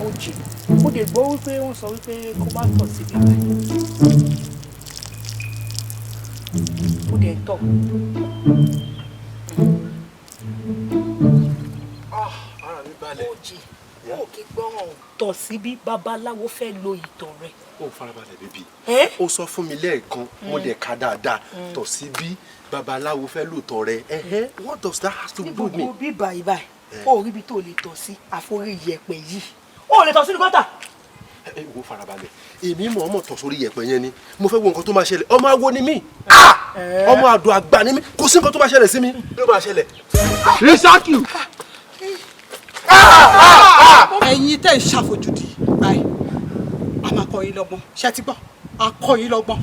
Ojì mo dé gbọ́ wípé wọ́n sọ wípé kó má tọ̀ síbi báyìí. Mo dé tọ̀. Ara mi balẹ̀. Ojì ó kí gbọ́ràn tọ̀ síbi babaláwo fẹ́ lo ìtọ̀ rẹ̀. Ó farabalẹ̀ bébì. Ó sọ fún mi lẹ́ẹ̀kan mo dẹ̀ ka dáadáa tọ̀ síbí babaláwo fẹ́ lòtọ̀ rẹ̀. What does that have to do with me? Ní gbogbo bí báyìí ó rí ibi tó lè tọ̀ sí àforí yẹ̀pẹ̀ yìí. Ó lè tọ̀ sínú gọ́tà. Wo farabalẹ̀ èmi mọ̀ ọmọ tọ̀ sórí yẹ̀pẹ̀ yẹn ni mo fẹ́ wo nǹkan tó máa ṣẹlẹ̀ ọmọ awo ni mí ọmọ àdó àgbà ni mí kò sí nǹkan tó máa ṣẹlẹ̀ sí mi ló máa ṣẹlẹ̀. Rísákì. Ẹ̀yin tẹ́ ń ṣàfojúdi báyìí a máa kọ́ yín lọ́gbọ́n ṣé ti gbọ́ a kọ́ yín lọ́gbọ́n.